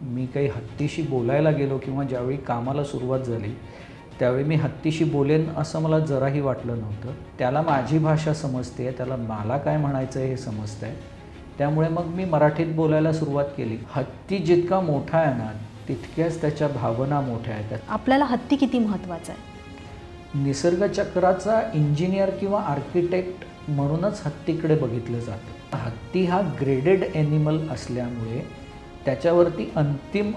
मी काही हत्तीशी बोलायला गेलो किंवा ज्यावेळी कामाला सुरुवात झाली त्यावेळी मी हत्तीशी बोलेन असं मला जराही वाटलं नव्हतं. त्याला माझी भाषा समजते, त्याला मला काय म्हणायचं आहे हे समजतं आहे. त्यामुळे मग मी मराठीत बोलायला सुरुवात केली. हत्ती जितका मोठा आहे ना तितक्याच त्याच्या भावना मोठ्या आहेत. आपल्याला हत्ती किती महत्त्वाचा आहे? निसर्गचक्राचा इंजिनियर किंवा आर्किटेक्ट म्हणूनच हत्तीकडे बघितलं जातं. हत्ती हा ग्रेडेड ॲनिमल असल्यामुळे त्याच्यावरती अंतिम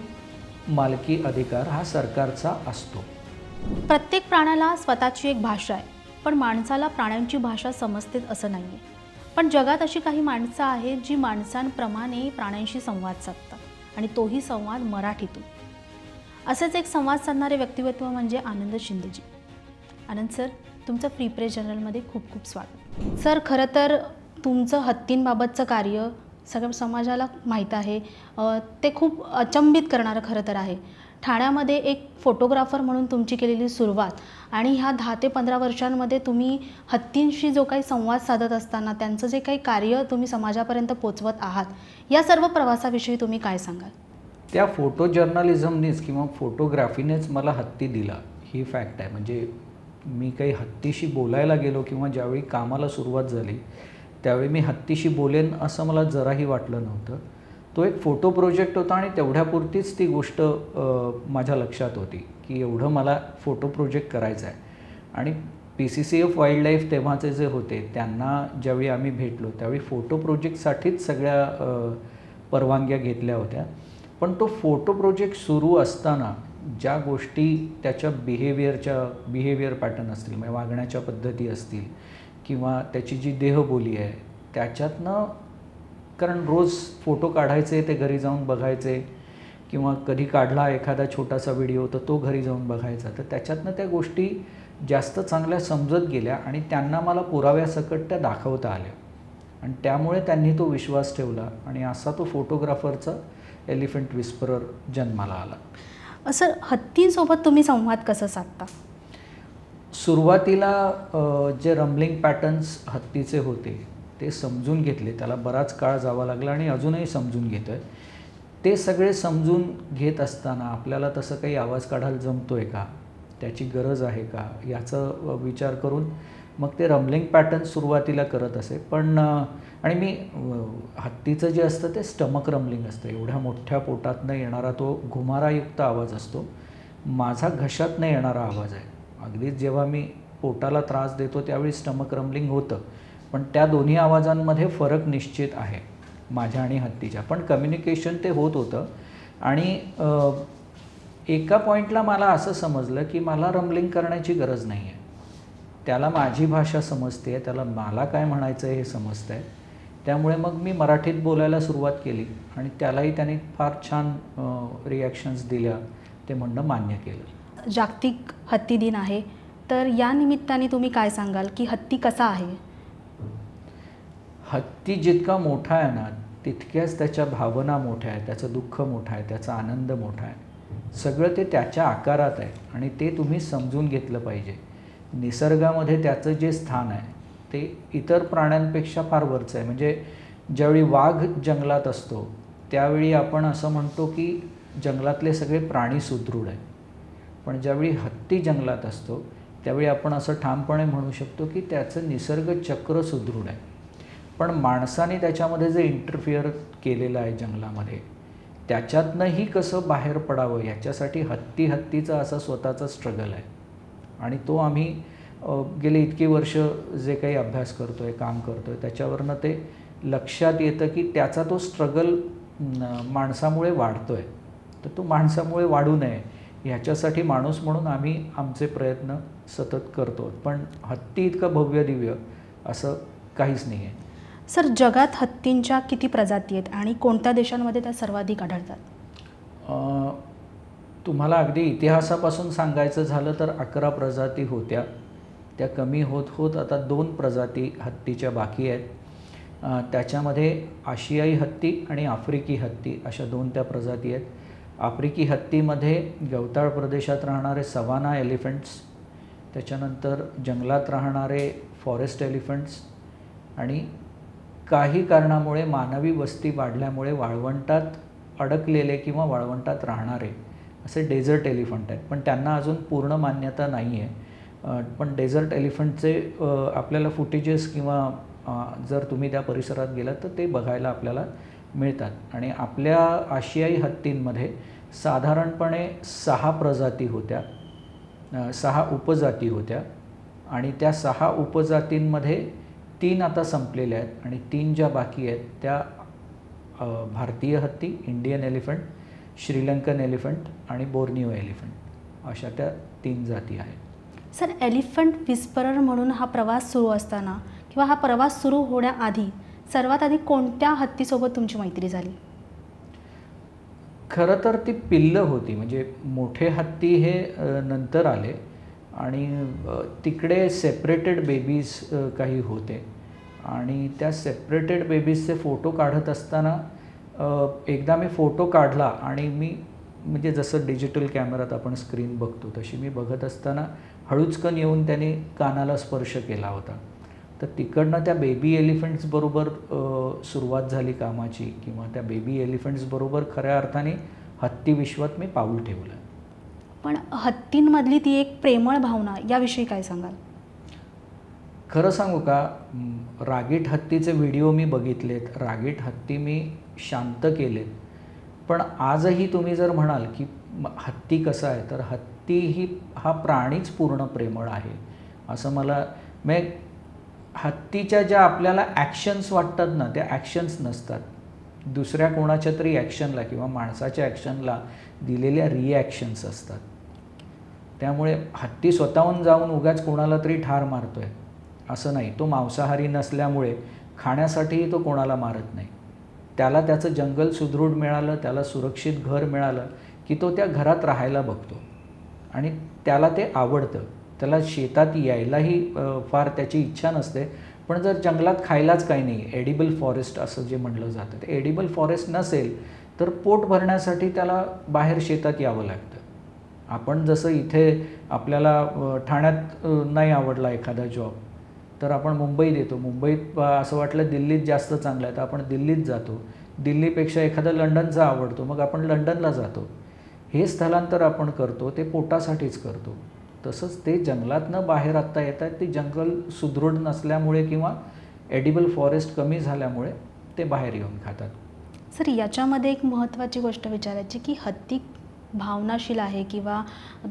मालकी अधिकार हा सरकारचा असतो. प्रत्येक प्राण्याला स्वतःची एक भाषा आहे, पण माणसाला प्राण्यांची भाषा समजते असं नाही आहे. पण जगात अशी काही माणसं आहेत जी माणसांप्रमाणे प्राण्यांशी संवाद साधतात आणि तोही संवाद मराठीतून. असेच एक संवाद साधणारे व्यक्तिमत्व म्हणजे आनंद शिंदेजी. आनंद सर, तुमचं फ्री प्रेस जर्नलमध्ये खूप खूप स्वागत. सर, खरं तर तुमचं हत्तींबाबतचं कार्य सगळ्या समाजाला माहीत आहे. ते खूप अचंबित करणारं खरं तर आहे. ठाण्यामध्ये एक फोटोग्राफर म्हणून तुमची केलेली सुरुवात आणि ह्या 10 ते 15 वर्षांमध्ये तुम्ही हत्तींशी जो काही संवाद साधत असताना त्यांचं जे काही कार्य तुम्ही समाजापर्यंत पोचवत आहात, या सर्व प्रवासाविषयी तुम्ही काय सांगाल? त्या फोटो जर्नलिझमनीच किंवा फोटोग्राफीनेच मला हत्ती दिला ही फॅक्ट आहे. म्हणजे मी काही हत्तीशी बोलायला गेलो किंवा ज्यावेळी कामाला सुरुवात झाली त्यावेळी मी हत्तीशी बोलेन असं मला जराही वाटलं नव्हतं. तो एक फोटो प्रोजेक्ट होता आणि तेवढ्यापुरतीच ती गोष्ट माझ्या लक्षात होती की एवढं मला फोटो प्रोजेक्ट करायचं आहे. आणि PCCF वाईल्डलाईफ तेव्हाचे जे होते त्यांना ज्यावेळी आम्ही भेटलो त्यावेळी फोटो प्रोजेक्टसाठीच सगळ्या परवानग्या घेतल्या होत्या. पण तो फोटो प्रोजेक्ट सुरू असताना ज्या गोष्टी त्याच्या बिहेवियर पॅटर्न असतील, म्हणजे वागण्याच्या पद्धती असतील किंवा त्याची जी देहबोली आहे त्याच्यातनं, कारण रोज फोटो काढायचे, ते घरी जाऊन बघायचे किंवा कधी काढला एखादा छोटासा व्हिडिओ तर तो घरी जाऊन बघायचा, तर त्याच्यातनं त्या गोष्टी जास्त चांगल्या समजत गेल्या आणि त्यांना मला पुराव्यासकट त्या दाखवता आल्या आणि त्यामुळे त्यांनी तो विश्वास ठेवला आणि असा तो फोटोग्राफरचा एलिफंट विस्परर जन्माला आला. सर, हत्तींसोबत तुम्ही संवाद कसं साधता? सुरुवातीला जे रंबलिंग पॅटर्न्स हत्तीचे होते ते समजून घेतले. त्याला बराच काळ जावा लागला आणि अजूनही समजून घेतो आहे. ते सगळे समजून घेत असताना आपल्याला तसं काही आवाज काढायला जमतो आहे का, त्याची गरज आहे का, याचा विचार करून मग ते रंबलिंग पॅटर्न सुरुवातीला करत असे. पण आणि मी हत्तीचं जे असतं ते स्टमक रंबलिंग असतं. एवढ्या मोठ्या पोटातनं येणारा तो घुमारायुक्त आवाज असतो. माझा घशातनं येणारा आवाज आहे. अगदीच जेव्हा मी पोटाला त्रास देतो त्यावेळी स्टमक रंबलिंग होतं, पण त्या दोन्ही आवाजांमध्ये फरक निश्चित आहे माझ्या आणि हत्तीच्या. पण कम्युनिकेशन ते होत होतं. आणि एका पॉईंटला मला असं समजलं की मला रंबलिंग करण्याची गरज नाही आहे. त्याला माझी भाषा समजते आहे, त्याला मला काय म्हणायचं आहे हे समजतं आहे. त्यामुळे मग मी मराठीत बोलायला सुरुवात केली आणि त्यालाही त्याने फार छान रिॲक्शन्स दिल्या. ते म्हणणं मान्य केलं. जागतिक हत्ती दिन आहे, तर या निमित्ताने तुम्ही काय सांगाल की हत्ती कसा आहे? हत्ती जितका मोठा आहे ना तितक्याच त्याच्या भावना मोठ्या आहेत, त्याचं दुःख मोठं आहे, त्याचा आनंद मोठा आहे. सगळं ते त्याच्या आकारात आहे आणि ते तुम्ही समजून घेतलं पाहिजे. निसर्गामध्ये त्याचं जे स्थान आहे ते इतर प्राण्यांपेक्षा फार वरचं आहे. म्हणजे ज्यावेळी वाघ जंगलात असतो त्यावेळी आपण असं म्हणतो की जंगलातले सगळे प्राणी सुदृढ आहेत. पण ज्यावेळी हत्ती जंगलात असतो त्यावेळी आपण असं ठामपणे म्हणू शकतो की त्याचं निसर्ग चक्र सुदृढ आहे. पण माणसाने त्याच्यामध्ये जे इंटरफिअर केलेलं आहे जंगलामध्ये त्याच्यातनंही कसं बाहेर पडावं याच्यासाठी हत्तीचं असा स्वतःचा स्ट्रगल आहे. आणि तो आम्ही गेले इतकी वर्ष जे काही अभ्यास करतो आहे, काम करतो आहे, त्याच्यावरनं ते लक्षात येतं की त्याचा तो स्ट्रगल माणसामुळे वाढतो आहे. तर तो माणसामुळे वाढू नये ह्याच्यासाठी माणूस म्हणून आम्ही आमचे प्रयत्न सतत करतो. पण हत्ती इतकं भव्य दिव्य असं काहीच नाही आहे. सर, जगात हत्तींच्या किती प्रजाती आहेत आणि कोणत्या देशांमध्ये त्या सर्वाधिक आढळतात? तुम्हाला अगदी इतिहासापासून सांगायचं झालं तर 11 प्रजाती होत्या. त्या कमी होत होत आता 2 प्रजाती हत्तीच्या बाकी आहेत. त्याच्यामध्ये आशियाई हत्ती आणि आफ्रिकी हत्ती अशा 2 त्या प्रजाती आहेत. आफ्रिकी हत्तीमध्ये गवताळ प्रदेशात राहणारे सवाना एलिफंट्स, त्याच्यानंतर जंगलात राहणारे फॉरेस्ट एलिफंट्स आणि काही कारणामुळे मानवी वस्ती वाढल्यामुळे वाळवंटात अडकलेले किंवा वाळवंटात राहणारे असे डेझर्ट एलिफंट आहेत, पण त्यांना अजून पूर्ण मान्यता नाही आहे. पण डेझर्ट एलिफंटचे आपल्याला फुटेजेस किंवा जर तुम्ही त्या परिसरात गेलात तर ते बघायला आपल्याला मिळतात. आणि आपल्या आशियाई हत्तींमध्ये साधारणपणे 6 प्रजाती होत्या, 6 उपजाती होत्या. आणि त्या 6 उपजातींमध्ये 3 आता संपलेल्या आहेत आणि 3 ज्या बाकी आहेत त्या भारतीय हत्ती, इंडियन एलिफंट, श्रीलंकन एलिफंट आणि बोर्निओ एलिफंट, अशा त्या 3 जाती आहेत. सर, एलिफंट विस्परर म्हणून हा प्रवास सुरू असताना किंवा हा प्रवास सुरू होण्याआधी सर्वात आधी कोणत्या हत्तीसोबत तुमची मैत्री झाली? खरं तर ती पिल्लं होती, म्हणजे मोठे हत्ती हे नंतर आले आणि तिकडे सेपरेटेड बेबीज काही होते आणि त्या सेपरेटेड बेबीजचे फोटो काढत असताना एकदा मी फोटो काढला आणि मी म्हणजे जसं डिजिटल कॅमेरात आपण स्क्रीन बघतो तशी मी बघत असताना हळूचकन येऊन त्याने कानाला स्पर्श केला होता. तर तिकडनं त्या बेबी एलिफंट्सबरोबर सुरुवात झाली कामाची, किंवा त्या बेबी एलिफंट्सबरोबर खऱ्या अर्थाने हत्ती विश्वात मी पाऊल ठेवलं. पण हत्तींमधली ती एक प्रेमळ भावना याविषयी काय सांगाल? खरं सांगू का, रागीट हत्तीचे व्हिडिओ मी बघितलेत, रागीट हत्ती मी शांत केलेत. पण आजही तुम्ही जर म्हणाल की हत्ती कसा आहे, तर हत्ती हा प्राणीच पूर्ण प्रेमळ आहे असं मला, म्हणजे हत्तीच्या ज्या आपल्याला ॲक्शन्स वाटतात ना, त्या ॲक्शन्स नसतात. दुसऱ्या कोणाच्या तरी ॲक्शनला किंवा माणसाच्या ॲक्शनला दिलेल्या रिॲक्शन्स असतात. त्यामुळे हत्ती स्वतःहून जाऊन उगाच कोणाला तरी ठार मारतोय असं नाही. तो मांसाहारी नसल्यामुळे खाण्यासाठीही तो कोणाला मारत नाही. त्याला त्याचं जंगल सुदृढ मिळालं, त्याला सुरक्षित घर मिळालं की तो त्या घरात राहायला बघतो आणि त्याला ते आवडतं. त्याला शेतात यायलाही फार त्याची इच्छा नसते. पण जर जंगलात खायलाच काही नाही, एडिबल फॉरेस्ट असं जे म्हटलं जातं, ते एडिबल फॉरेस्ट नसेल तर पोट भरण्यासाठी त्याला बाहेर शेतात यावं लागतं. आपण जसं इथे आपल्याला ठाण्यात नाही आवडला एखादा जॉब तर आपण मुंबईत येतो, मुंबईत असं वाटलं दिल्लीत जास्त चांगलं आहे तर आपण दिल्लीत जातो, दिल्लीपेक्षा एखादा लंडनचा आवडतो मग आपण लंडनला जातो. हे स्थलांतर आपण करतो ते पोटासाठीच करतो. तसंच ते जंगलातनं बाहेर आत्ता येत आहेत, ते जंगल सुदृढ नसल्यामुळे किंवा एडिबल फॉरेस्ट कमी झाल्यामुळे ते बाहेर येऊन खातात. सर, याच्यामध्ये एक महत्त्वाची गोष्ट विचारायची की हत्ती भावनाशील आहे किंवा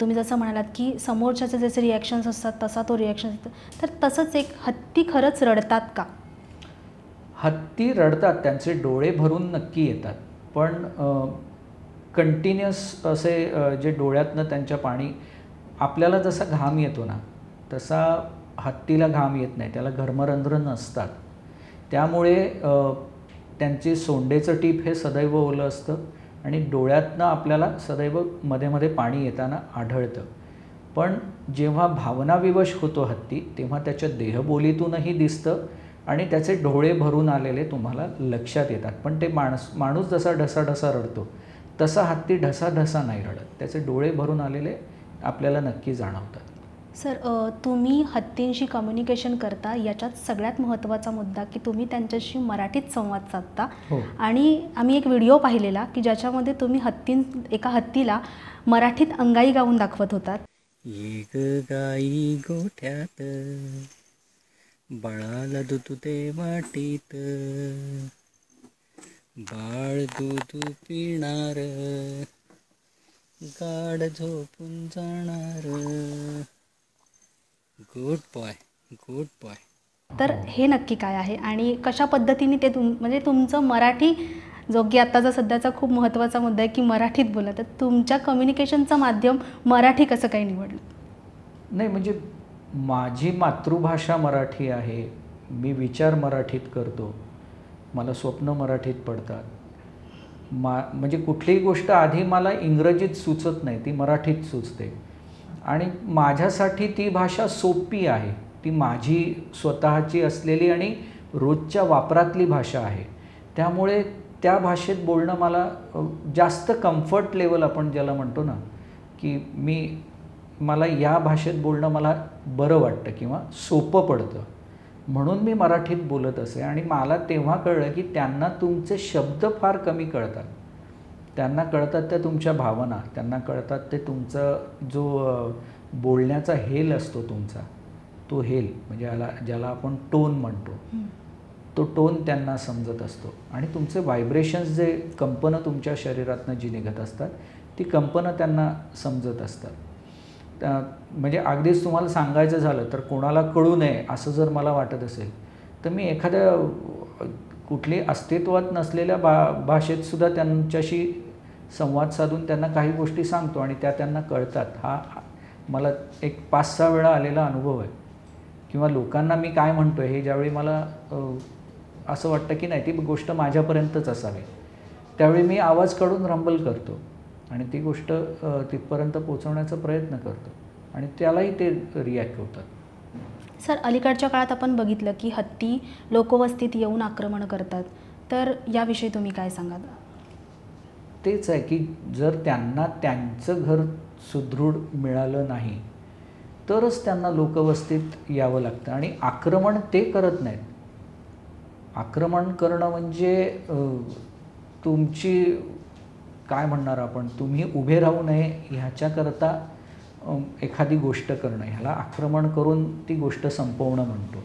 तुम्ही जसं म्हणालात की समोरच्याचे जसे रिॲक्शन्स असतात तसा तो रिॲक्शन असतो, तर तसंच एक हत्ती खरंच रडतात का? हत्ती रडतात, त्यांचे डोळे भरून नक्की येतात, पण कंटिन्युअस असे जे डोळ्यातनं त्यांच्या पाणी, आपल्याला जसा घाम येतो ना तसा हत्तीला घाम येत नाही, त्याला घर्मरंध्र नसतात. त्यामुळे त्यांचे सोंडेचं टीप हे सदैव ओलं असतं आणि डोळ्यातनं आपल्याला सदैव मध्ये मध्ये पाणी येताना आढळतं. पण जेव्हा भावनाविवश होतो हत्ती तेव्हा त्याच्या देहबोलीतूनही दिसतं आणि त्याचे डोळे भरून आलेले तुम्हाला लक्षात येतात. पण ते माणूस जसा ढसाढसा रडतो तसा हत्ती ढसाढसा नाही रडत, त्याचे डोळे भरून आलेले आपल्याला नक्की जाणवतात. सर, तुम्ही हत्तींशी कम्युनिकेशन करता, याच्यात सगळ्यात महत्त्वाचा मुद्दा की तुम्ही त्यांच्याशी मराठीत संवाद साधता. हो. आणि आम्ही एक व्हिडिओ पाहिलेला की ज्याच्यामध्ये तुम्ही एका हत्तीला मराठीत अंगाई गाऊन दाखवत होतात. एक गाई गोठ्यात बाळाला दूध ते वाटीत, बाळ दूध पिणार गाढ झोपून जाणार. Good boy, good boy. तर हे नक्की काय आहे आणि कशा पद्धतीने ते म्हणजे तुमचं मराठी, जो की आत्ताचा सध्याचा खूप महत्त्वाचा मुद्दा आहे की मराठीत बोला, तर तुमच्या कम्युनिकेशनचं माध्यम मराठी कसं काही निवडलं? नाही, म्हणजे माझी मातृभाषा मराठी आहे, मी विचार मराठीत करतो, मला स्वप्न मराठीत पडतात. म्हणजे कुठलीही गोष्ट आधी मला इंग्रजीत सुचत नाही, ती मराठीत सुचते. आणि माझ्यासाठी ती भाषा सोपी आहे, ती माझी स्वतःची असलेली आणि रोजच्या वापरातली भाषा आहे. त्यामुळे त्या भाषेत बोलणं मला जास्त कम्फर्ट लेवल आपण ज्याला म्हणतो ना, की मला या भाषेत बोलणं मला बरं वाटतं किंवा सोपं पडतं, म्हणून मी मराठीत बोलत असे. आणि मला तेव्हा कळलं की त्यांना तुमचे शब्द फार कमी कळतात, त्यांना कळतात त्या तुमच्या भावना, त्यांना कळतात ते तुमचा जो बोलण्याचा हेल असतो तुमचा, तो हेल म्हणजे ज्याला आपण टोन म्हणतो, तो टोन त्यांना समजत असतो. आणि तुमचे व्हायब्रेशन्स जे कंपनं तुमच्या शरीरातनं जी निघत असतात ती कंपनं त्यांना समजत असतात. म्हणजे अगदीच तुम्हाला सांगायचं झालं तर कोणाला कळू नये असं जर मला वाटत असेल तर मी एखाद्या कुठली अस्तित्वात नसलेल्या भाषेतसुद्धा त्यांच्याशी संवाद साधून त्यांना काही गोष्टी सांगतो आणि त्या त्यांना कळतात. हा मला एक 5-6 वेळा आलेला अनुभव आहे. किंवा लोकांना मी काय म्हणतो आहे हे ज्यावेळी मला असं वाटतं की नाही ती गोष्ट माझ्यापर्यंतच असावी, त्यावेळी मी आवाज काढून रंबल करतो आणि ती गोष्ट तिथपर्यंत पोचवण्याचा प्रयत्न करतो आणि त्यालाही ते रिॲक्ट होतात. सर, अलीकडच्या काळात आपण बघितलं की हत्ती लोकवस्तीत येऊन आक्रमण करतात, तर याविषयी तुम्ही काय सांगाल? तेच आहे की जर त्यांना त्यांचं घर सुदृढ मिळालं नाही तरच त्यांना लोकवस्तीत यावं लागतं. आणि आक्रमण ते करत नाहीत. आक्रमण करणं म्हणजे तुमची काय म्हणणार आपण, तुम्ही उभे राहू नये ह्याच्याकरता एखादी गोष्ट करणं, ह्याला आक्रमण करून ती गोष्ट संपवणं म्हणतो.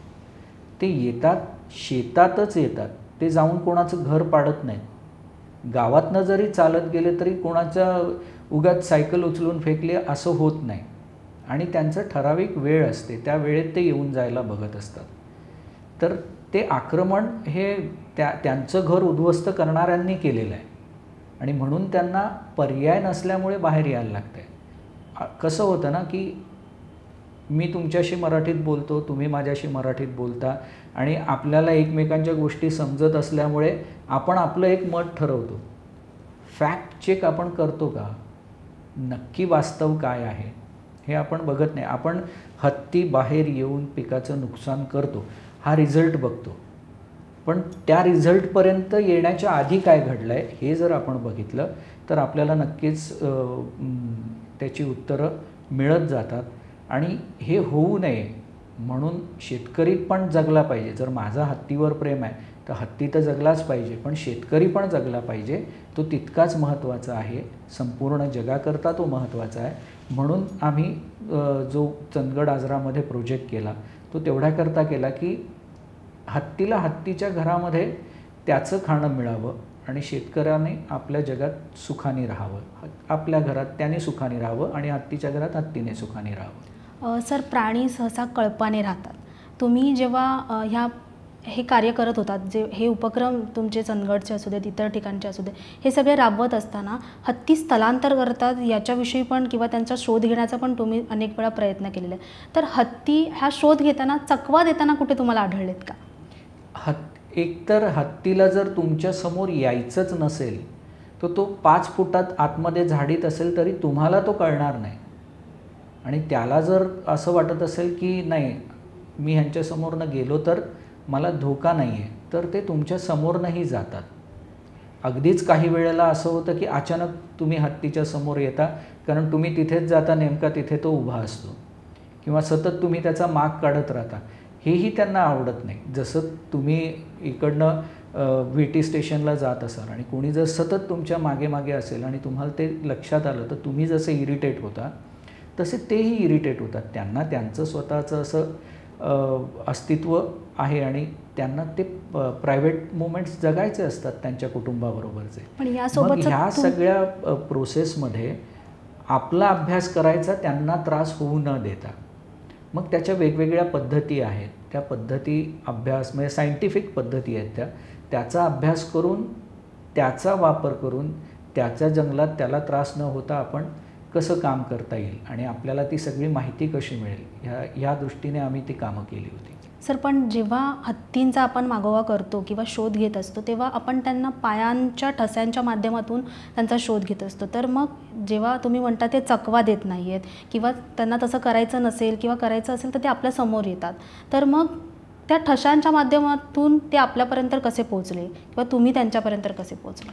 ते येतात, शेतातच येतात, ते जाऊन कोणाचं घर पाडत नाहीत. गावातनं जरी चालत गेले तरी कोणाच्या उगाच सायकल उचलून फेकली असं होत नाही. आणि त्यांचं ठराविक वेळ असते, त्या वेळेत ते येऊन जायला बघत असतात. तर ते आक्रमण हे त्यांचं घर उद्ध्वस्त करणाऱ्यांनी केलेलं आहे आणि म्हणून त्यांना पर्याय नसल्यामुळे बाहेर यायला लागतं आहे. कसं होतं ना की मी तुमच्याशी मराठीत बोलतो, तुम्ही माझ्याशी मराठीत बोलता आणि आपल्याला एकमेकांच्या गोष्टी समजत असल्यामुळे आपण आपलं एक मत ठरवतो. फॅक्ट चेक आपण करतो का, नक्की वास्तव काय आहे हे आपण बघत नाही. आपण हत्ती बाहेर येऊन पिकाचं नुकसान करतो हा रिझल्ट बघतो, पण त्या रिझल्टपर्यंत येण्याच्या आधी काय घडलं आहे हे जर आपण बघितलं तर आपल्याला नक्कीच त्याची उत्तरं मिळत जातात. आणि हे होऊ नये म्हणून शेतकरी पण जगला पाहिजे. जर माझा हत्तीवर प्रेम आहे तर हत्ती तर जगलाच पाहिजे, पण शेतकरी पण जगला पाहिजे. तो तितकाच महत्त्वाचा आहे, संपूर्ण जगाकरता तो महत्त्वाचा आहे. म्हणून आम्ही जो चंदगड आजरामध्ये प्रोजेक्ट केला तो तेवढ्याकरता केला की हत्तीला हत्तीच्या घरामध्ये त्याचं खाणं मिळावं आणि शेतकऱ्याने आपल्या जगात सुखाने राहावं, आपल्या घरात त्याने सुखाने राहावं आणि हत्तीच्या घरात हत्तीने सुखाने राहावं. सर, प्राणी सहसा कळपाने राहतात. तुम्ही जेव्हा हे कार्य करत होतात, जे हे उपक्रम तुमचे चंदगडचे असू देत, इतर ठिकाणचे असू दे, हे सगळे राबवत असताना हत्ती स्थलांतर करतात याच्याविषयी पण किंवा त्यांचा शोध घेण्याचा पण तुम्ही अनेक वेळा प्रयत्न केलेला आहे. तर हत्ती हा शोध घेताना चकवा देताना कुठे तुम्हाला आढळलेत का? एकतर हत्तीला जर तुमच्यासमोर यायचंच नसेल तर तो 5 फुटात आतमध्ये झाडीत असेल तरी तुम्हाला तो कळणार नाही. आणि त्याला जर असं वाटत असेल की नाही मी ह्यांच्यासमोरनं गेलो तर मला धोका नाही आहे तर ते तुमच्या समोरनंही जातात. अगदीच काही वेळेला असं होतं की अचानक तुम्ही हत्तीच्या समोर येता कारण तुम्ही तिथेच जाता, नेमका तिथे तो उभा असतो किंवा सतत तुम्ही त्याचा माग काढत राहता. हेही त्यांना आवडत नाही. जसं तुम्ही इकडनं VT स्टेशनला जात असाल आणि कोणी जर सतत तुमच्या मागे मागे असेल आणि तुम्हाला ते लक्षात आलं तर तुम्ही जसे इरिटेट होता तसे तेही इरिटेट होतात. त्यांना त्यांचं स्वतःचं असं अस्तित्व आहे आणि त्यांना ते प्रायव्हेट मोमेंट्स जगायचे असतात त्यांच्या कुटुंबाबरोबरचे. मग ह्या सगळ्या प्रोसेसमध्ये आपला अभ्यास करायचा त्यांना त्रास होऊ न देता. मग त्याच्या वेगवेगळ्या पद्धती आहेत, त्या पद्धती अभ्यास म्हणजे सायंटिफिक पद्धती आहेत त्याचा अभ्यास करून त्याचा वापर करून त्याच्या जंगलात त्याला त्रास न होता आपण कसं काम करता येईल आणि आपल्याला ती सगळी माहिती कशी मिळेल ह्या दृष्टीने आम्ही ती कामं केली होती. सर, पण जेव्हा हत्तींचा आपण मागोवा करतो किंवा शोध घेत असतो तेव्हा आपण त्यांना पायांच्या ठस्यांच्या माध्यमातून त्यांचा शोध घेत असतो. तर मग जेव्हा तुम्ही म्हणता ते चकवा देत नाही आहेत किंवा त्यांना तसं करायचं नसेल किंवा करायचं असेल तर ते आपल्यासमोर येतात, तर मग त्या ठशांच्या माध्यमातून ते आपल्यापर्यंत कसे पोचले किंवा तुम्ही त्यांच्यापर्यंत कसे पोचले?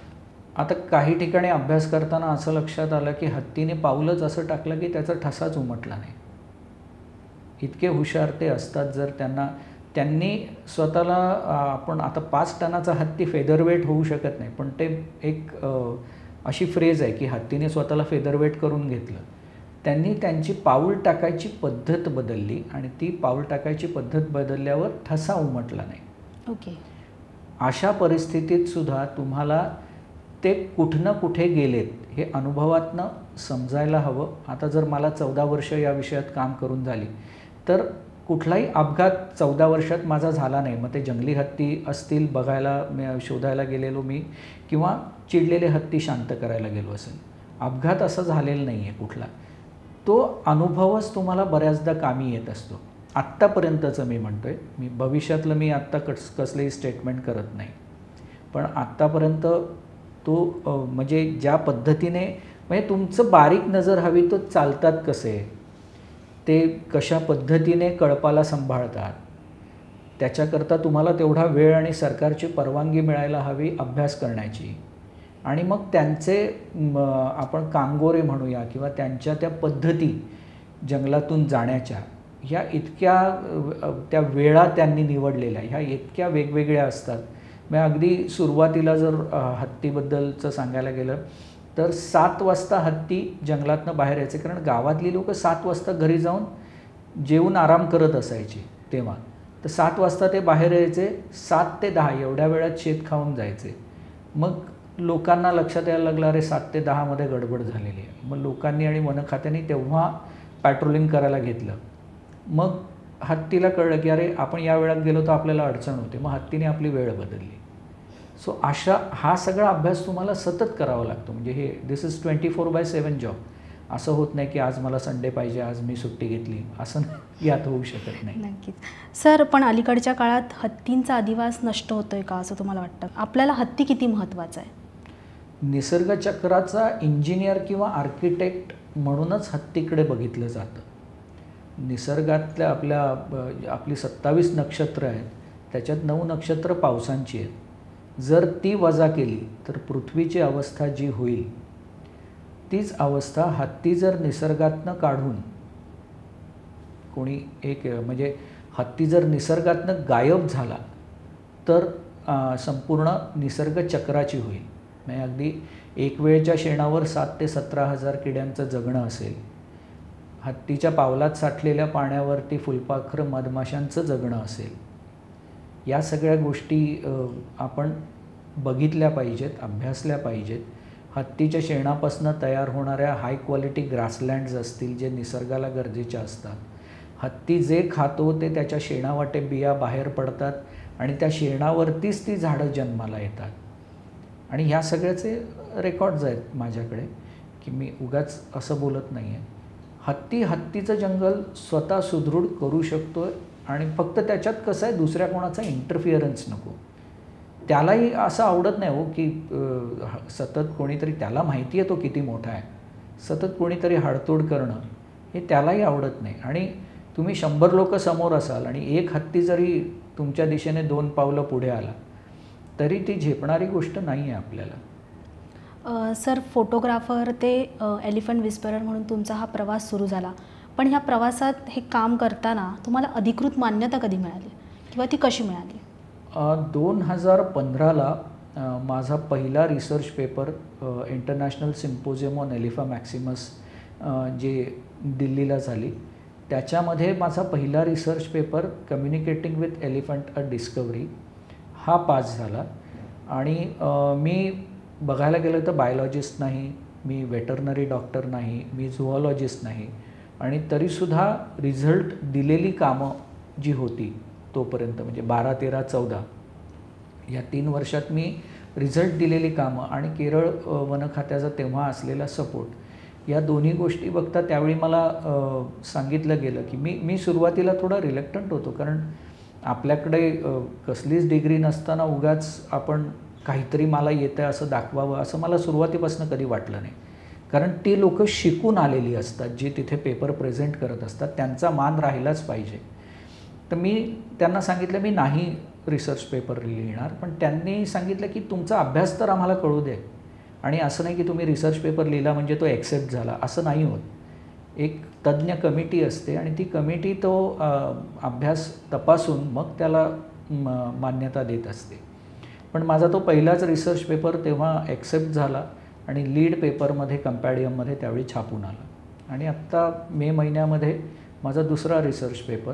आता काही ठिकाणी अभ्यास करताना असं लक्षात आलं की हत्तीने पाऊलच असं टाकलं की त्याचा ठसाच उमटला नाही. इतके हुशार ते असतात. जर त्यांनी स्वतःला आपण आता 5 टनाचा हत्ती फेदरवेट होऊ शकत नाही, पण ते एक अशी फ्रेज आहे की हत्तीने स्वतःला फेदरवेट करून घेतलं. त्यांनी त्यांची पाऊल टाकायची पद्धत बदलली आणि ती पाऊल टाकायची पद्धत बदलल्यावर ठसा उमटला नाही. ओके. अशा परिस्थितीत सुद्धा तुम्हाला ते कुठं ना कुठे गेलेत हे अनुभवातनं समजायला हवं. आता जर मला 14 वर्ष या विषयात काम करून झाली तर कुठलाही अपघात 14 वर्षात माझा झाला नाही. मग ते जंगली हत्ती असतील बघायला शोधायला गेलेलो मी, किंवा चिडलेले हत्ती शांत करायला गेलो असेल. अपघात असा झालेला नाही आहे कुठला. तो अनुभवच तुम्हाला बऱ्याचदा कामी येत असतो. आत्तापर्यंतचं मी म्हणतो आहे, मी भविष्यातलं मी आत्ता कसलेही स्टेटमेंट करत नाही, पण आत्तापर्यंत तो म्हणजे ज्या पद्धतीने, म्हणजे तुमचं बारीक नजर हवी तो चालतात कसे, ते कशा पद्धतीने कळपाला सांभाळतात, त्याच्याकरता तुम्हाला तेवढा वेळ आणि सरकारची परवानगी मिळायला हवी अभ्यास करण्याची. आणि मग त्यांचे आपण कांगोरे म्हणूया किंवा त्यांच्या त्या पद्धती जंगलातून जाण्याच्या ह्या इतक्या त्या वेळा त्यांनी निवडलेल्या ह्या इतक्या वेगवेगळ्या असतात. मग अगदी सुरुवातीला जर हत्तीबद्दलचं सांगायला गेलं तर 7 वाजता हत्ती जंगलातनं बाहेर यायचे, कारण गावातली लोकं 7 वाजता घरी जाऊन जेवून आराम करत असायची तेव्हा. तर 7 वाजता ते बाहेर यायचे, 7 ते 10 एवढ्या वेळात शेत खाऊन जायचे. मग लोकांना लक्षात यायला लागलं अरे 7 ते 10 गडबड झालेली आहे. मग लोकांनी आणि वन खात्याने तेव्हा पॅट्रोलिंग करायला घेतलं. मग हत्तीला कळलं की अरे आपण या वेळात गेलो तर आपल्याला अडचण होते, मग हत्तीने आपली वेळ बदलली. सो हा सगळा अभ्यास तुम्हाला सतत करावा लागतो. म्हणजे हे दिस इज 24/7 जॉब. असं होत नाही की आज मला संडे पाहिजे, आज मी सुट्टी घेतली, असं यात होऊ शकत नाही. नक्कीच सर. पण अलीकडच्या काळात हत्तींचा अधिवास नष्ट होतोय का असं तुम्हाला वाटतं? आपल्याला हत्ती किती महत्त्वाचा आहे? निसर्गचक्राचा इंजिनियर किंवा आर्किटेक्ट म्हणूनच हत्तीकडे बघितलं जातं. निसर्गातल्या आपली 27 नक्षत्र आहेत, त्याच्यात 9 नक्षत्र पावसांची आहेत. जर ती वजा केली तर पृथ्वीची अवस्था जी होईल तीच अवस्था हत्ती जर निसर्गातनं काढून कोणी एक म्हणजे हत्ती जर निसर्गातनं गायब झाला तर संपूर्ण निसर्गचक्राची होईल. म्हणजे अगदी एक वेळच्या शेणावर 7 ते 17,000 किड्यांचं जगणं असेल. हत्तीच्या पावलात साठलेल्या पाण्यावरती फुलपाखरं मधमाशांचं जगणं असेल. या सगळ्या गोष्टी आपण बघितल्या पाहिजेत, अभ्यासल्या पाहिजेत. हत्तीच्या शेणापासून तयार होणाऱ्या हाय क्वालिटी ग्रासलँड्स असतील जे निसर्गाला गरजेच्या असतात. हत्ती जे खातो ते त्याच्या शेणावाटे बिया बाहेर पडतात आणि त्या शेणावरतीच ती झाडं जन्माला येतात. आणि ह्या सगळ्याचे रेकॉर्ड्स आहेत माझ्याकडे की मी उगाच असं बोलत नाही आहे. हत्तीचं जंगल स्वतः सुदृढ करू शकतो आणि फक्त त्याच्यात कसं आहे दुसऱ्या कोणाचा इंटरफिअरन्स नको. त्यालाही असं आवडत नाही हो की सतत कोणीतरी, त्याला माहिती आहे तो किती मोठा आहे, सतत कोणीतरी हाडतोड करणं हे त्यालाही आवडत नाही. आणि तुम्ही 100 लोक समोर असाल आणि एक हत्ती जरी तुमच्या दिशेने 2 पावलं पुढे आला तरी ती झेपणारी गोष्ट नाही आहे आपल्याला. सर, फोटोग्राफर ते एलिफंट विस्परर म्हणून तुमचा हा प्रवास सुरू झाला, पण ह्या प्रवासात हे काम करताना तुम्हाला अधिकृत मान्यता कधी मिळाली किंवा ती कशी मिळाली? 2015ला माझा पहिला research paper international symposium on Elephas maximus जे दिल्लीला झाली, त्याच्यामध्ये माझा पहिला research paper communicating with elephant a discovery हा पास झाला. आणि मी बघायला गेलं तर बायोलॉजिस्ट नाही, मी वेटरनरी डॉक्टर नाही, मी झुऑलॉजिस्ट नाही, आणि तरीसुद्धा रिझल्ट दिलेली कामं जी होती तोपर्यंत म्हणजे 12, 13, 14 या 3 वर्षात मी रिझल्ट दिलेली कामं आणि केरळ वन खात्याचा तेव्हा असलेला सपोर्ट या दोन्ही गोष्टी बघता त्यावेळी मला सांगितलं गेलं की मी सुरुवातीला थोडा रिलक्टंट होतो, कारण आपल्याकडे कसलीच डिग्री नसताना उगाच आपण काहीतरी मला येतं असं दाखवावं असं मला सुरुवातीपासून कधी वाटलं नाही. कारण ती लोकं शिकून आलेली असतात जी तिथे पेपर प्रेझेंट करत असतात, त्यांचा मान राहिलाच पाहिजे. तर मी त्यांना सांगितलं मी नाही रिसर्च पेपर लिहिणार, पण त्यांनी सांगितलं की तुमचा अभ्यास तर आम्हाला कळू दे, आणि असं नाही की तुम्ही रिसर्च पेपर लिहिला म्हणजे तो ॲक्सेप्ट झाला, असं नाही होत. एक तज्ज्ञ कमिटी असते आणि ती कमिटी तो अभ्यास तपासून मग त्याला मान्यता देत असते. पण माझा तो पहिलाच रिसर्च पेपर तेव्हा ॲक्सेप्ट झाला आणि लीड पेपरमध्ये कंपॅडियममध्ये त्यावेळी छापून आला. आणि आत्ता मे महिन्यामध्ये माझा दुसरा रिसर्च पेपर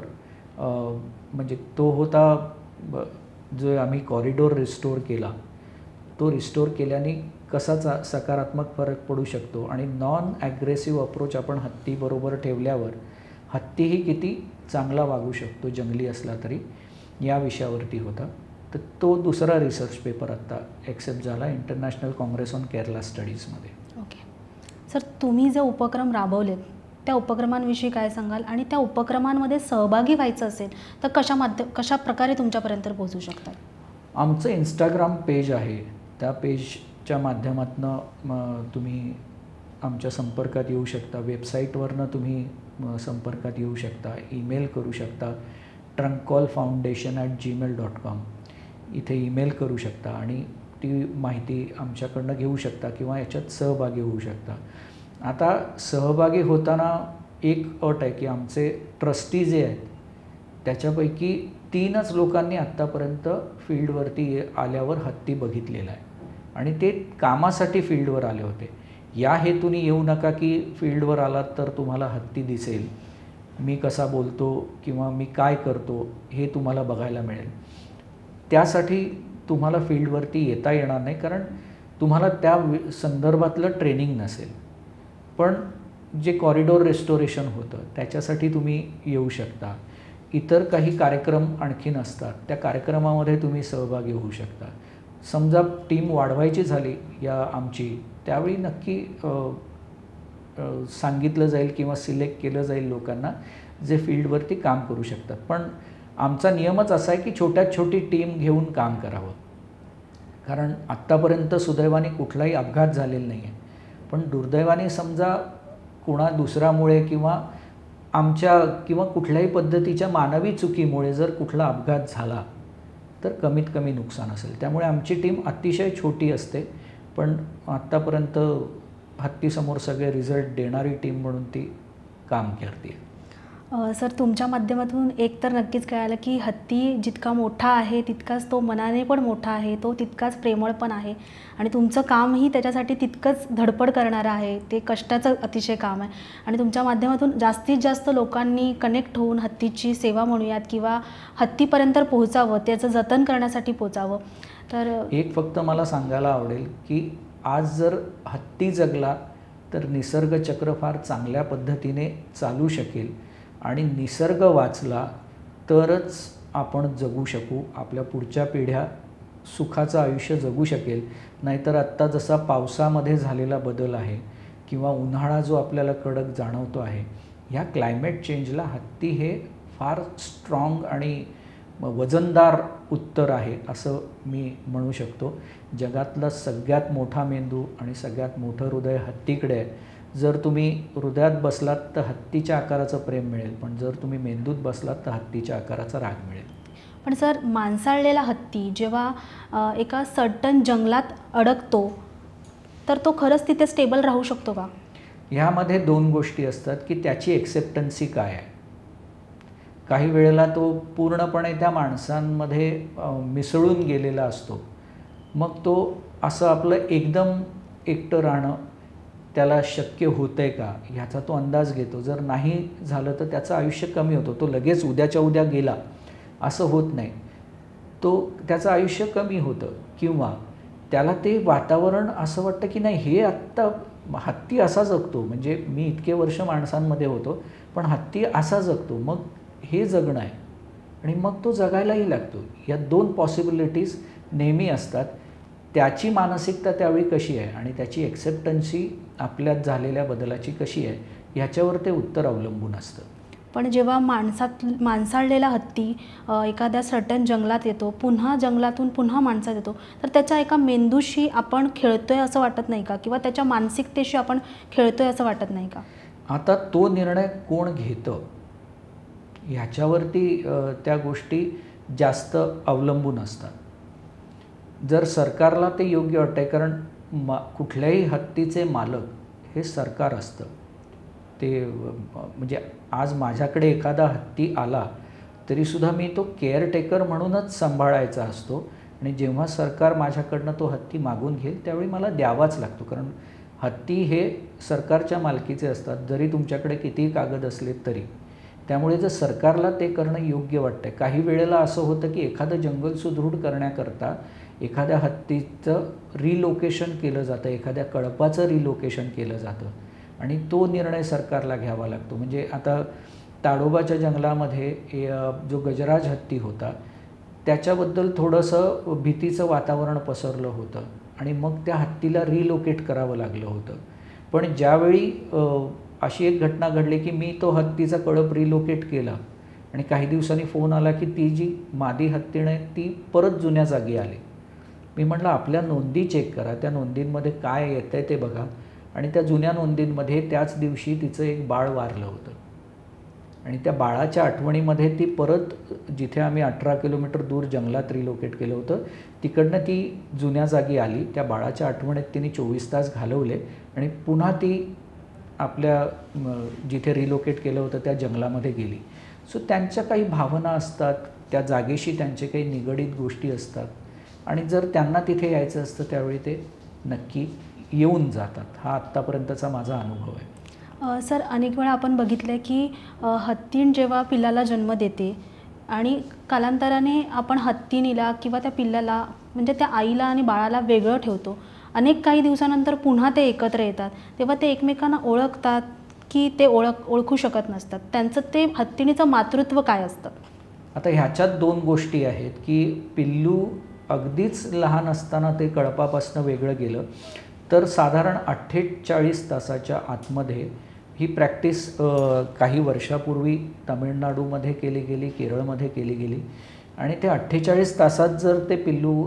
म्हणजे तो होता जो आम्ही कॉरिडोर रिस्टोर केला, तो रिस्टोर केल्याने कसा सकारात्मक फरक पडू शकतो आणि नॉन ॲग्रेसिव्ह अप्रोच आपण हत्तीबरोबर ठेवल्यावर हत्तीही किती चांगला वागू शकतो जंगली असला तरी, या विषयावरती होता. तर तो दुसरा रिसर्च पेपर आत्ता ॲक्सेप्ट झाला इंटरनॅशनल काँग्रेस ऑन केरला स्टडीजमध्ये. ओके सर, तुम्ही जे उपक्रम राबवलेत त्या उपक्रमांविषयी काय सांगाल, आणि त्या उपक्रमांमध्ये सहभागी व्हायचं असेल तर कशा प्रकारे तुमच्यापर्यंत पोहोचू शकतात? आमचं इंस्टाग्राम पेज आहे, त्या पेजच्या माध्यमातून तुम्ही आमच्या संपर्कात येऊ शकता. वेबसाईटवरनं तुम्ही संपर्कात येऊ शकता, ईमेल करू शकता. trunkcallfoundation@gmail.com इथे ईमेल करू शकता आणि ती माहिती आमच्याकडनं घेऊ शकता किंवा याच्यात सहभागी होऊ शकता. आता सहभागी होताना एक अट आहे की आमचे ट्रस्टी जे आहेत त्याच्यापैकी 3च लोकांनी आत्तापर्यंत फील्डवरती आल्यावर हत्ती बघितलेला आहे आणि ते कामासाठी फील्डवर आले होते. या हेतूने येऊ नका की फील्डवर आलात तर तुम्हाला हत्ती दिसेल, मी कसा बोलतो किंवा मी काय करतो हे तुम्हाला बघायला मिळेल. त्यासाठी तुम्हाला फील्डवरती येता येणार नाही, कारण तुम्हाला त्या संदर्भातलं ट्रेनिंग नसेल. पण जे कॉरिडोर रेस्टोरेशन होतं त्याच्यासाठी तुम्ही येऊ शकता. इतर काही कार्यक्रम आणखीन असतात, त्या कार्यक्रमामध्ये तुम्ही सहभागी होऊ शकता. समजा टीम वाढवायची झाली या आमची, त्यावेळी नक्की सांगितलं जाईल किंवा सिलेक्ट केलं जाईल लोकांना जे फील्डवरती काम करू शकतात. पण आमचा नियमच असा आहे की छोट्यात छोटी टीम घेऊन काम करावं, कारण आत्तापर्यंत सुदैवाने कुठलाही अपघात झालेला नाही आहे. पण दुर्दैवाने समजा कोणा दुसऱ्यामुळे किंवा आमच्या किंवा कुठल्याही पद्धतीच्या मानवी चुकीमुळे जर कुठला अपघात झाला तर कमीत कमी नुकसान असेल. त्यामुळे आमची टीम अतिशय छोटी असते, पण आत्तापर्यंत हत्तीसमोर सगळे रिझल्ट देणारी टीम म्हणून ती काम करते. सर, तुमच्या माध्यमातून एक तर नक्कीच कळालं की हत्ती जितका मोठा आहे तितकाच तो मनाने पण मोठा आहे, तो तितकाच प्रेमळ पण आहे आणि तुमचं कामही त्याच्यासाठी तितकंच धडपड करणारं आहे. ते कष्टाचं अतिशय काम आहे आणि तुमच्या माध्यमातून जास्तीत जास्त लोकांनी कनेक्ट होऊन हत्तीची सेवा म्हणूयात किंवा हत्तीपर्यंत पोहोचावं, त्याचं जतन करण्यासाठी पोहोचावं. तर एक फक्त मला सांगायला आवडेल की आज जर हत्ती जगला तर निसर्गचक्र फार चांगल्या पद्धतीने चालू शकेल आणि निसर्ग वाचला तरच आपण जगू शकू, आपल्या पुढच्या पिढ्या सुखाचं आयुष्य जगू शकेल. नाहीतर आत्ता जसा पावसामध्ये झालेला बदल आहे किंवा उन्हाळा जो आपल्याला कडक जाणवतो आहे, ह्या क्लायमेट चेंजला हत्ती हे फार स्ट्रॉंग आणि वजनदार उत्तर आहे असं मी म्हणू शकतो. जगातला सगळ्यात मोठा मेंदू आणि सगळ्यात मोठं हृदय हत्तीकडे आहे. जर तुम्ही हृदयात बसलात तर हत्तीच्या आकाराचं प्रेम मिळेल, पण जर तुम्ही मेंदूत बसलात तर हत्तीच्या आकाराचा राग मिळेल. पण सर, माणसाळलेला हत्ती जेव्हा एका सर्टन जंगलात अडकतो तर तो खरंच तिथे स्टेबल राहू शकतो का? ह्यामध्ये 2 गोष्टी असतात की त्याची एक्सेप्टन्सी काय आहे. काही वेळेला तो पूर्णपणे त्या माणसांमध्ये मिसळून गेलेला असतो, मग तो असं आपलं एकदम एकटं राहणं त्याला शक्य होतं आहे का ह्याचा तो अंदाज घेतो. जर नाही झालं तर त्याचं आयुष्य कमी होतं. तो लगेच उद्याच्या उद्या गेला असं होत नाही, तो त्याचं आयुष्य कमी होतं किंवा त्याला ते वातावरण असं वाटतं की नाही हे आत्ता हत्ती असा जगतो, म्हणजे मी इतके वर्ष माणसांमध्ये होतो पण हत्ती असा जगतो, मग हे जगणं आहे आणि मग तो जगायलाही लागतो. या 2 पॉसिबिलिटीज नेहमी असतात. त्याची मानसिकता त्यावेळी कशी आहे आणि त्याची एक्सेप्टन्सी आपल्यात झालेल्या बदलाची कशी आहे ह्याच्यावर ते उत्तर अवलंबून असतं. पण जेव्हा माणसाळलेला हत्ती एखाद्या सर्टन जंगलात येतो, पुन्हा जंगलातून पुन्हा माणसात येतो, तर त्याच्या एका मेंदूशी आपण खेळतोय असं वाटत नाही का, किंवा त्याच्या मानसिकतेशी आपण खेळतोय असं वाटत नाही का? आता तो निर्णय कोण घेतं ह्याच्यावरती त्या गोष्टी जास्त अवलंबून असतात. जर सरकारला ते योग्य वाटतं आहे, कारण कुठल्याही हत्तीचे मालक हे सरकार असतं. ते म्हणजे आज माझ्याकडे एखादा हत्ती आला तरीसुद्धा मी तो केअरटेकर म्हणूनच सांभाळायचा असतो आणि जेव्हा सरकार माझ्याकडनं तो हत्ती मागून घेईल त्यावेळी मला द्यावाच लागतो, कारण हत्ती हे सरकारच्या मालकीचे असतात, जरी तुमच्याकडे कितीही कागद असले तरी. त्यामुळे जर सरकारला ते करणं योग्य वाटतं. काही वेळेला असं होतं की एखादं जंगल सुदृढ करण्याकरता एखाद्या हत्तीचं रिलोकेशन केलं जातं, एखाद्या कळपाचं रिलोकेशन केलं जातं आणि तो निर्णय सरकारला घ्यावा लागतो. म्हणजे आता ताडोबाच्या जंगलामध्ये जो गजराज हत्ती होता त्याच्याबद्दल थोडंसं भीतीचं वातावरण पसरलं होतं आणि मग त्या हत्तीला रिलोकेट करावं लागलं होतं. पण ज्यावेळी अशी एक घटना घडली की मी तो हत्तीचा कळप रिलोकेट केला आणि काही दिवसांनी फोन आला की ती जी मादी हत्तीण आहे ती परत जुन्या जागी आली. मी म्हटलं आपल्या नोंदी चेक करा, त्या नोंदींमध्ये काय येतं आहे ते बघा. आणि त्या जुन्या नोंदींमध्ये त्याच दिवशी तिचं एक बाळ वारलं होतं आणि त्या बाळाच्या आठवणीमध्ये ती परत जिथे आम्ही 18 किलोमीटर दूर जंगलात रिलोकेट केलं होतं तिकडनं ती जुन्या जागी आली. त्या बाळाच्या आठवणीत तिने 24 तास घालवले आणि पुन्हा ती आपल्या जिथे रिलोकेट केलं होतं त्या जंगलामध्ये गेली. सो त्यांच्या काही भावना असतात, त्या जागेशी त्यांचे काही निगडीत गोष्टी असतात आणि जर त्यांना तिथे यायचं असतं त्यावेळी ते नक्की येऊन जातात. हा आत्तापर्यंतचा माझा अनुभव आहे. सर, अनेक वेळा आपण बघितलं आहे की हत्तीण जेव्हा पिल्लाला जन्म देते आणि कालांतराने आपण हत्तीणीला किंवा त्या पिल्लाला म्हणजे त्या आईला आणि बाळाला वेगळं ठेवतो. काही दिवसानंतर पुन्हा ते एकत्र येतात, तेव्हा ते एकमेकांना ओळखतात की ते ओळखू शकत नसतात. त्यांचं ते हत्तीणीचं मातृत्व काय असतं? आता ह्याच्यात दोन गोष्टी आहेत की पिल्लू अगदीच लहान असताना ते कळपापासून वेगळं गेलं तर साधारण 48 तासाच्या आतमध्ये ही प्रॅक्टिस काही वर्षापूर्वी तामिळनाडूमध्ये केली गेली, केरळमध्ये केली गेली आणि ते 48 तासात जर ते पिल्लू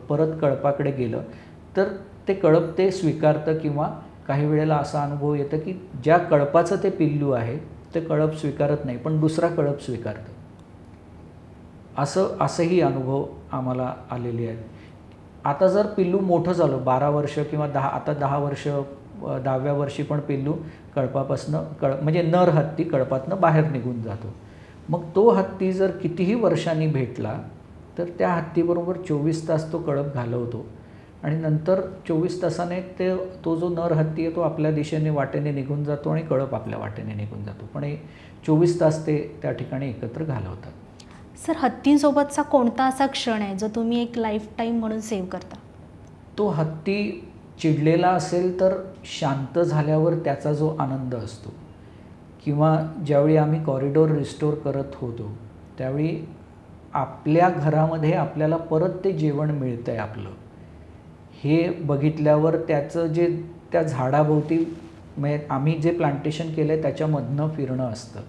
परत कळपाकडे गेलं तर ते कळप ते स्वीकारतं किंवा काही वेळेला असा अनुभव येतं की ज्या कळपाचं ते पिल्लू आहे ते कळप स्वीकारत नाही पण दुसरा कळप स्वीकारतं. असंही अनुभव आम्हाला आलेले आहेत. आता जर पिल्लू मोठं झालं 12 वर्ष किंवा 10 वर्ष 10व्या वर्षी पण पिल्लू कळपापासनं म्हणजे नर हत्ती कळपातनं बाहेर निघून जातो. मग तो हत्ती जर कितीही वर्षांनी भेटला तर त्या हत्तीबरोबर 24 तास तो कळप घालवतो आणि नंतर 24 तासाने तो जो नर हत्ती आहे तो आपल्या दिशेने वाटेने निघून जातो आणि कळप आपल्या वाटेने निघून जातो. पण 24 तास ते त्या ठिकाणी एकत्र घालवतात. सर, हत्तींसोबतचा कोणता असा क्षण आहे जो तुम्ही एक लाईफ टाईम म्हणून सेव्ह करता? तो हत्ती चिडलेला असेल तर शांत झाल्यावर त्याचा जो आनंद असतो किंवा ज्यावेळी आम्ही कॉरिडॉर रिस्टोर करत होतो त्यावेळी आपल्या घरामध्ये आपल्याला परत ते जेवण मिळतं आहे आपलं हे बघितल्यावर त्याचं जे त्या झाडाभोवती म्हणजे आम्ही जे प्लांटेशन केलं आहे त्याच्यामधनं फिरणं असतं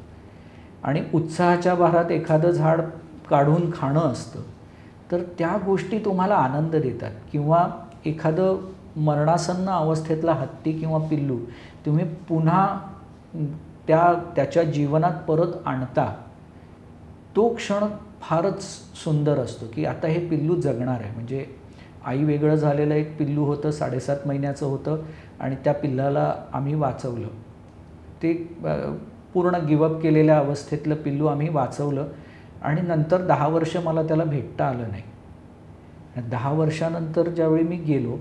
आणि उत्साहाच्या भारात एखादं झाड काढून खाणं असतं तर त्या गोष्टी तुम्हाला आनंद देतात. किंवा एखादं मरणासन्न अवस्थेतला हत्ती किंवा पिल्लू तुम्ही पुन्हा त्याच्या जीवनात परत आणता, तो क्षण फारच सुंदर असतो की आता हे पिल्लू जगणार आहे. म्हणजे आई वेगळं झालेलं एक पिल्लू होतं, 7.5 महिन्याचं होतं आणि त्या पिल्लाला आम्ही वाचवलं. ते पूर्ण गिवअप केलेल्या अवस्थेतलं पिल्लू आम्ही वाचवलं आणि नंतर 10 वर्ष मला त्याला भेटता आलं नाही. 10 वर्षानंतर ज्यावेळी मी गेलो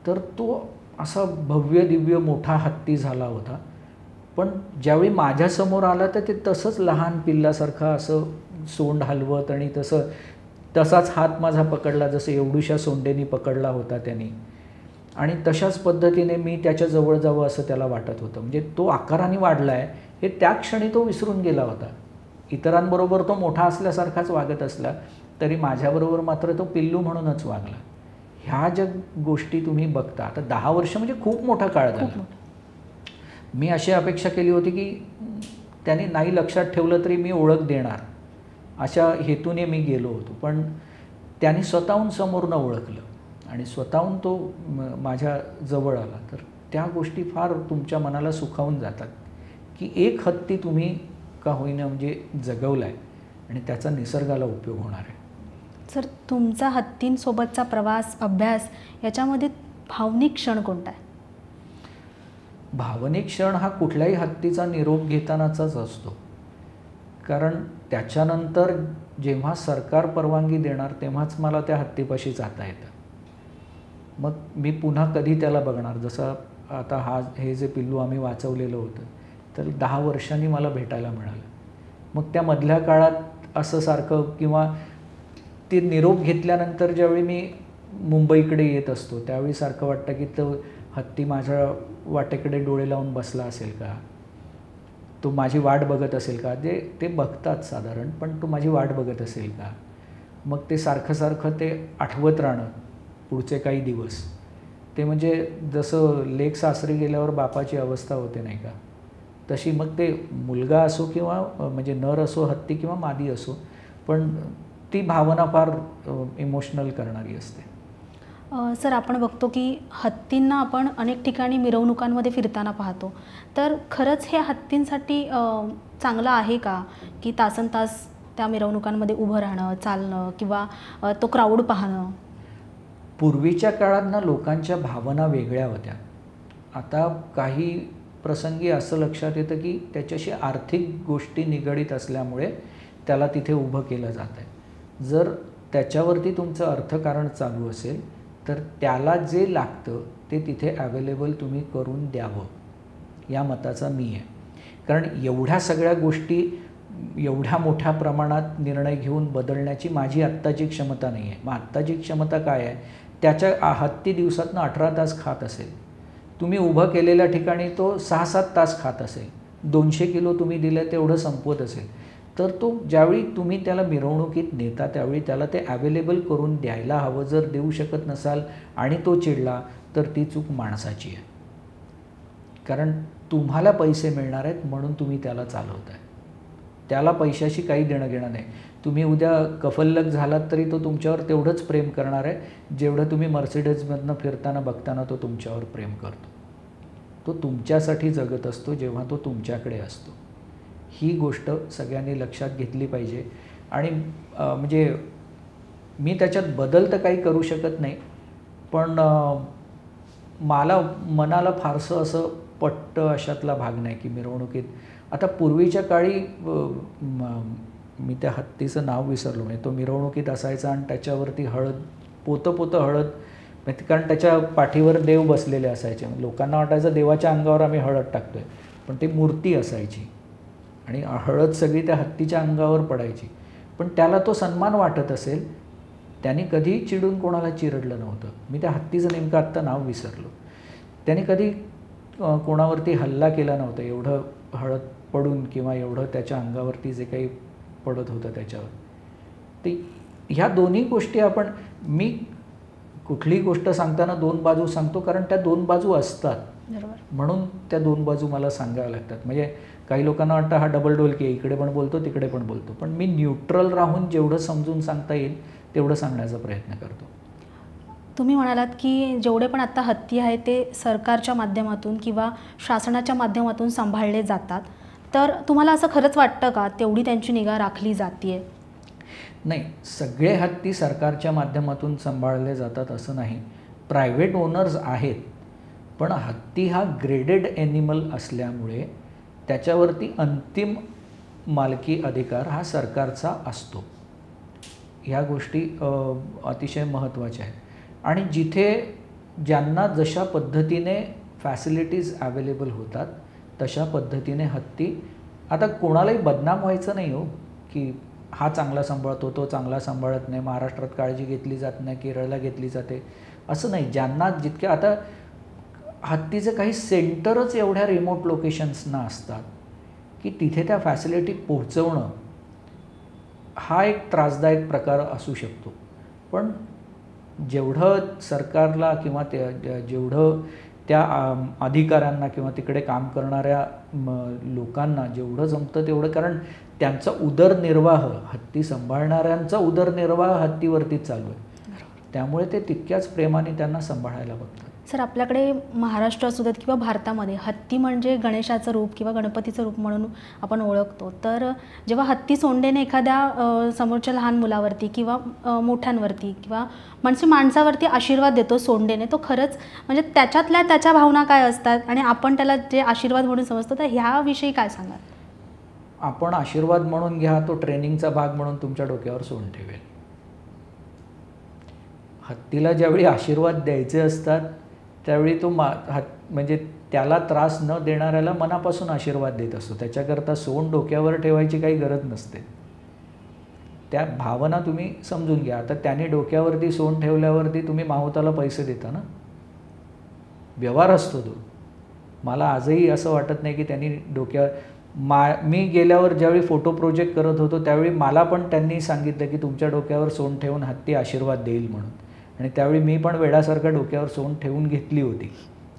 तर तो असा भव्य दिव्य मोठा हत्ती झाला होता. पण ज्यावेळी माझ्यासमोर आला तर ते तसंच लहान पिल्लासारखं असं सोंड हलवत आणि तसाच हात माझा पकडला जसं एवढूशा सोंडेनी पकडला होता त्यांनी आणि तशाच पद्धतीने मी त्याच्या जवळ जावं असं त्याला वाटत होतं. म्हणजे तो आकाराने वाढला आहे हे त्या क्षणी तो विसरून गेला होता. इतरांबरोबर तो मोठा असल्यासारखाच वागत असला तरी माझ्याबरोबर मात्र तो पिल्लू म्हणूनच वागला. ह्या ज्या गोष्टी तुम्ही बघता, आता 10 वर्ष म्हणजे खूप मोठा काळ झाला. मी अशी अपेक्षा केली होती की त्यांनी नाही लक्षात ठेवलं तरी मी ओळख देणार अशा हेतूने मी गेलो होतो. पण त्यांनी स्वतःहून समोरनं ओळखलं आणि स्वतःहून तो माझ्या जवळ आला. तर त्या गोष्टी फार तुमच्या मनाला सुखावून जातात की एक हत्ती तुम्ही का होईना म्हणजे जगवला आहे आणि त्याचा निसर्गाला उपयोग होणार आहे. सर, तुमचा हत्तींसोबतचा प्रवास, अभ्यास याच्यामध्ये भावनिक क्षण कोणता आहे? भावनिक क्षण हा कुठल्याही हत्तीचा निरोप घेतानाचाच असतो. कारण त्याच्यानंतर जेव्हा सरकार परवानगी देणार तेव्हाच मला त्या हत्तीपाशी जाता येतं. मग मी पुन्हा कधी त्याला बघणार. जसं आता हे जे पिल्लू आम्ही वाचवलेलं होतं तर 10 वर्षांनी मला भेटायला मिळालं. मग त्या मधल्या काळात असं सारखं किंवा ते निरोप घेतल्यानंतर ज्यावेळी मी मुंबईकडे येत असतो त्यावेळी सारखं वाटतं की तो हत्ती माझ्या वाटेकडे डोळे लावून बसला असेल का, तो माझी वाट बघत असेल का. ते बघतात साधारण, पण तो माझी वाट बघत असेल का. मग ते सारखं ते आठवत राहणं पुढचे काही दिवस. ते म्हणजे जसं लेक सासरी गेल्यावर बापाची अवस्था होते नाही का, तशी मग ते मुलगा असो किंवा म्हणजे नर असो हत्ती किंवा मादी असो, पण ती भावना फार इमोशनल करणारी असते. सर, आपण बघतो की हत्तींना आपण अनेक ठिकाणी मिरवणुकांमध्ये फिरताना पाहतो. तर खरंच हे हत्तींसाठी चांगलं आहे का की तासनतास त्या मिरवणुकांमध्ये उभं राहणं, चालणं किंवा तो क्राऊड पाहणं? पूर्वीच्या काळात ना लोकांच्या भावना वेगळ्या होत्या. आता काही प्रसंगी असं लक्षात येतं की त्याच्याशी आर्थिक गोष्टी निगडीत असल्यामुळे त्याला तिथे उभं केलं जात आहे. जर त्याच्यावरती तुमचं अर्थकारण चालू असेल तर त्याला जे लागतं ते तिथे अवेलेबल तुम्ही करून द्यावं, या मताचा मी आहे. कारण एवढ्या सगळ्या गोष्टी एवढ्या मोठ्या प्रमाणात निर्णय घेऊन बदलण्याची माझी आत्ताची क्षमता नाही आहे. मग आत्ताची क्षमता काय आहे, त्याच्या हत्ती दिवसातनं 18 तास खात असेल, तुम्ही उभं केलेल्या ठिकाणी तो 6-7 तास खात असेल, 200 किलो तुम्ही दिलं तेवढं संपवत असेल, तर तो ज्यावेळी तुम्ही त्याला मिरवणुकीत नेता त्यावेळी त्याला ते अवेलेबल करून द्यायला हवं. जर देऊ शकत नसाल आणि तो चिडला तर ती चूक माणसाची आहे. कारण तुम्हाला पैसे मिळणार आहेत म्हणून तुम्ही त्याला चालवताय. त्याला पैशाशी काही देणं घेणं नाही. तुम्ही उद्या कफल्लक झालात तरी तो तुमच्यावर तेवढंच प्रेम करणार आहे जेवढं तुम्ही मर्सिडीजमधनं फिरताना बघताना तो तुमच्यावर प्रेम करतो. तो तुमच्यासाठी जगत असतो जेव्हा तो तुमच्याकडे असतो. ही गोष्ट सगळ्यांनी लक्षात घेतली पाहिजे. आणि म्हणजे मी त्याच्यात बदल तर काही करू शकत नाही, पण मला मनाला फारसं असं पट्ट अशातला भाग नाही की मिरवणुकीत. आता पूर्वीच्या काळी मी त्या हत्तीचं नाव विसरलो नाही, तो मिरवणुकीत असायचा आणि त्याच्यावरती हळद पोतं हळद, कारण त्याच्या पाठीवर देव बसलेले असायचे. लोकांना वाटायचं देवाच्या अंगावर आम्ही हळद टाकतोय, पण ती मूर्ती असायची आणि हळद सगळी त्या हत्तीच्या अंगावर पडायची. पण त्याला तो सन्मान वाटत असेल, त्याने कधी चिडून कोणाला चिरडलं नव्हतं. मी त्या हत्तीचं नेमकं आत्ता नाव विसरलो. त्याने कधी कोणावरती हल्ला केला नव्हता एवढं हळद पडून किंवा एवढं त्याच्या अंगावरती जे काही पडत होतं त्याच्यावर. ते ह्या दोन्ही गोष्टी मी कुठलीही गोष्ट सांगताना 2 बाजू सांगतो, कारण त्या 2 बाजू असतात. म्हणून त्या 2 बाजू मला सांगाव्या लागतात. म्हणजे काही लोकांना वाटतं हा डबल डोलकी आहे, इकडे पण बोलतो तिकडे पण बोलतो, पण मी न्यूट्रल राहून जेवढं समजून सांगता येईल तेवढं सांगण्याचा प्रयत्न करतो. तुम्ही म्हणालात की जेवढे पण आता हत्ती आहे ते सरकारच्या माध्यमातून किंवा शासनाच्या माध्यमातून सांभाळले जातात, तर तुम्हाला असं खरंच वाटतं का तेवढी त्यांची निगा राखली जाते? नाही, सगळे हत्ती सरकारच्या माध्यमातून सांभाळले जातात असं नाही. प्रायव्हेट ओनर्स आहेत, पण हत्ती हा ग्रेडेड ॲनिमल असल्यामुळे त्याच्यावरती अंतिम मालकी अधिकार हा सरकारचा असतो. ह्या गोष्टी अतिशय महत्त्वाच्या आहेत. आणि जिथे ज्यांना जशा पद्धतीने फॅसिलिटीज अवेलेबल होतात तशा पद्धतीने हत्ती, आता कोणालाही बदनाम व्हायचं नाही हो की हा चांगला सांभाळतो तो चांगला सांभाळत नाही, महाराष्ट्रात काळजी घेतली जात नाही, केरळला घेतली जाते, असं नाही. ज्यांना जितक्या, आता हत्तीचं काही सेंटरच एवढ्या रिमोट लोकेशन्सना असतात की तिथे त्या फॅसिलिटी पोहोचवणं हा एक त्रासदायक प्रकार असू शकतो. पण जेवढं सरकारला किंवा जेवढं त्या अधिकाऱ्यांना किंवा तिकडे काम करणाऱ्या लोकांना जेवढं जमतं तेवढं, कारण त्यांचा उदरनिर्वाह, हत्ती सांभाळणाऱ्यांचा उदरनिर्वाह हत्तीवरतीच चालू आहे, त्यामुळे ते तितक्याच प्रेमाने त्यांना सांभाळायला बघतात. सर, आपल्याकडे महाराष्ट्रात सुद्धा किंवा भारतामध्ये हत्ती म्हणजे गणेशाचं रूप किंवा गणपतीचं रूप म्हणून आपण ओळखतो. तर जेव्हा हत्ती सोंडेने एखाद्या समोरच्या लहान मुलावरती किंवा मोठ्यांवरती किंवा माणसावरती आशीर्वाद देतो सोंडेने, तो खरंच म्हणजे त्याच्या भावना काय असतात आणि आपण त्याला जे आशीर्वाद म्हणून समजतो, तर ह्याविषयी काय सांगाल? आपण आशीर्वाद म्हणून घ्या, तो ट्रेनिंगचा भाग म्हणून तुमच्या डोक्यावर सोंड ठेवेल. हत्तीला ज्यावेळी आशीर्वाद द्यायचे असतात त्यावेळी तो म्हणजे त्याला त्रास न देणाऱ्याला मनापासून आशीर्वाद देत असतो. त्याच्याकरता सोंड डोक्यावर ठेवायची काही गरज नसते. त्या भावना तुम्ही समजून घ्या. आता त्याने डोक्यावरती सोंड ठेवल्यावरती तुम्ही माहुताला पैसे देता ना, व्यवहार असतो तो. मला आजही असं वाटत नाही की त्यांनी मी गेल्यावर ज्यावेळी फोटो प्रोजेक्ट करत होतो त्यावेळी मला पण त्यांनी सांगितलं की तुमच्या डोक्यावर सोंड ठेवून हत्ती आशीर्वाद देईल म्हणून. आणि त्यावेळी मी पण वेडासारखं डोक्यावर सोंड ठेवून घेतली होती.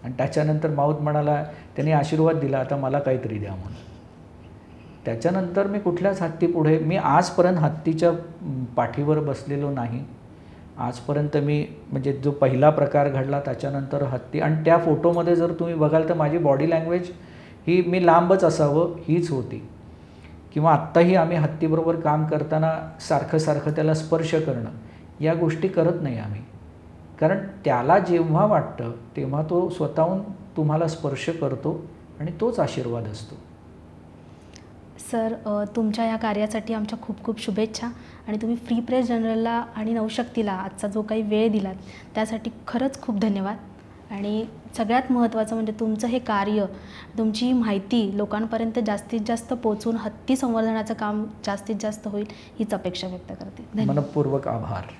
आणि त्याच्यानंतर माऊत म्हणाला, त्यांनी आशीर्वाद दिला, आता मला काहीतरी द्या म्हणून. त्याच्यानंतर मी कुठल्याच हत्तीपुढे, मी आजपर्यंत हत्तीच्या पाठीवर बसलेलो नाही. आजपर्यंत मी म्हणजे जो पहिला प्रकार घडला त्याच्यानंतर हत्ती. आणि त्या फोटोमध्ये जर तुम्ही बघाल तर माझी बॉडी लँग्वेज ही मी लांबच असावं हीच होती. किंवा आत्ताही आम्ही हत्तीबरोबर काम करताना सारखं त्याला स्पर्श करणं या गोष्टी करत नाही आम्ही. कारण त्याला जेव्हा वाटतं तेव्हा तो स्वतःहून तुम्हाला स्पर्श करतो आणि तोच आशीर्वाद असतो. सर, तुमच्या या कार्यासाठी आमच्या खूप खूप शुभेच्छा. आणि तुम्ही फ्री प्रेस जनरलला आणि नवशक्तीला आजचा जो काही वेळ दिलात त्यासाठी खरंच खूप धन्यवाद. आणि सगळ्यात महत्त्वाचं म्हणजे तुमचं हे कार्य, तुमची माहिती लोकांपर्यंत जास्तीत जास्त पोचून हत्ती संवर्धनाचं काम जास्तीत जास्त होईल हीच अपेक्षा व्यक्त करते. धन्यवाद. मनपूर्वक आभार.